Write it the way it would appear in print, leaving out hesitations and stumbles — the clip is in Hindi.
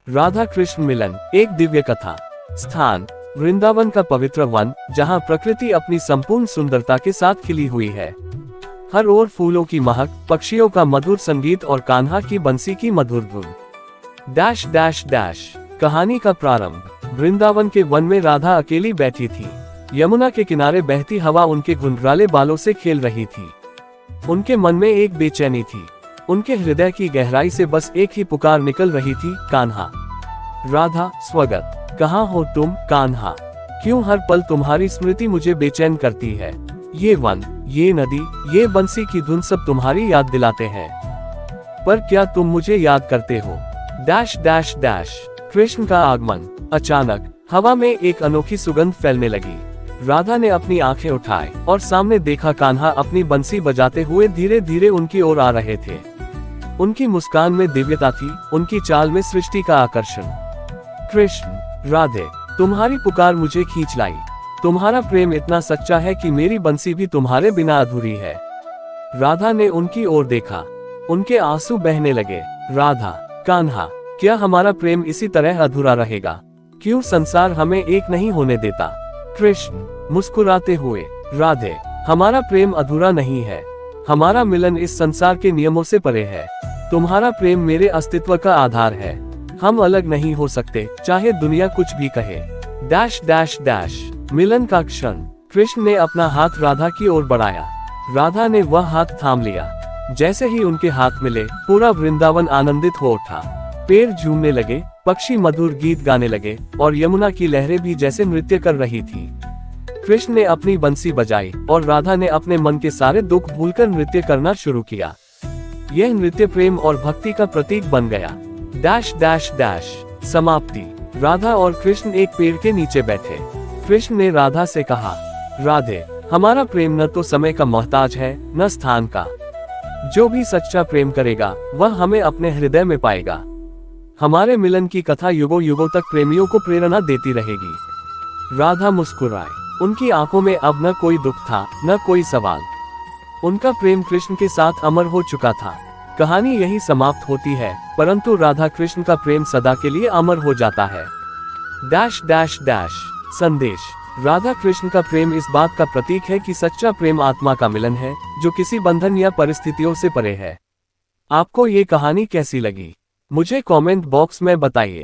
राधा कृष्ण मिलन, एक दिव्य कथा। स्थान वृंदावन का पवित्र वन, जहां प्रकृति अपनी संपूर्ण सुंदरता के साथ खिली हुई है। हर ओर फूलों की महक, पक्षियों का मधुर संगीत और कान्हा की बंसी की मधुर धुन। Dash dash dash. कहानी का प्रारंभ। वृंदावन के वन में राधा अकेली बैठी थी। यमुना के किनारे बहती हवा उनके घुंघराले बालों से खेल रही थी। उनके मन में एक बेचैनी थी। उनके हृदय की गहराई से बस एक ही पुकार निकल रही थी, कान्हा। राधा, स्वागत। कहाँ हो तुम, कान्हा? क्यों हर पल तुम्हारी स्मृति मुझे बेचैन करती है? ये वन, ये नदी, ये बंसी की धुन सब तुम्हारी याद दिलाते हैं। पर क्या तुम मुझे याद करते हो? Dash dash dash. कृष्ण का आगमन। अचानक हवा में एक अनोखी सुगंध फैलने लगी। राधा ने अपनी आंखें उठाई और सामने देखा, कान्हा अपनी बंसी बजाते हुए धीरे धीरे उनकी ओर आ रहे थे। उनकी मुस्कान में दिव्यता थी, उनकी चाल में सृष्टि का आकर्षण। कृष्ण, राधे, तुम्हारी पुकार मुझे खींच लाई। तुम्हारा प्रेम इतना सच्चा है कि मेरी बंसी भी तुम्हारे बिना अधूरी है। राधा ने उनकी ओर देखा, उनके आंसू बहने लगे। राधा, कान्हा, क्या हमारा प्रेम इसी तरह अधूरा रहेगा? क्यों संसार हमें एक नहीं होने देता? कृष्ण, मुस्कुराते हुए, राधे, हमारा प्रेम अधूरा नहीं है। हमारा मिलन इस संसार के नियमों से परे है। तुम्हारा प्रेम मेरे अस्तित्व का आधार है। हम अलग नहीं हो सकते, चाहे दुनिया कुछ भी कहे। Dash dash dash. मिलन का क्षण। कृष्ण ने अपना हाथ राधा की ओर बढ़ाया। राधा ने वह हाथ थाम लिया। जैसे ही उनके हाथ मिले, पूरा वृंदावन आनंदित हो उठा। पेड़ झूमने लगे, पक्षी मधुर गीत गाने लगे और यमुना की लहरें भी जैसे नृत्य कर रही थी। कृष्ण ने अपनी बंसी बजाई और राधा ने अपने मन के सारे दुख भूलकर नृत्य करना शुरू किया। यह नृत्य प्रेम और भक्ति का प्रतीक बन गया। Dash dash dash. समाप्ति। राधा और कृष्ण एक पेड़ के नीचे बैठे। कृष्ण ने राधा से कहा, राधे, हमारा प्रेम न तो समय का मोहताज है, न स्थान का। जो भी सच्चा प्रेम करेगा, वह हमें अपने हृदय में पाएगा। हमारे मिलन की कथा युगों युगों तक प्रेमियों को प्रेरणा देती रहेगी। राधा मुस्कुराए। उनकी आंखों में अब न कोई दुख था, न कोई सवाल। उनका प्रेम कृष्ण के साथ अमर हो चुका था। कहानी यही समाप्त होती है, परंतु राधा कृष्ण का प्रेम सदा के लिए अमर हो जाता है। Dash dash dash. संदेश। राधा कृष्ण का प्रेम इस बात का प्रतीक है कि सच्चा प्रेम आत्मा का मिलन है, जो किसी बंधन या परिस्थितियों से परे है। आपको ये कहानी कैसी लगी? मुझे कमेंट बॉक्स में बताइए।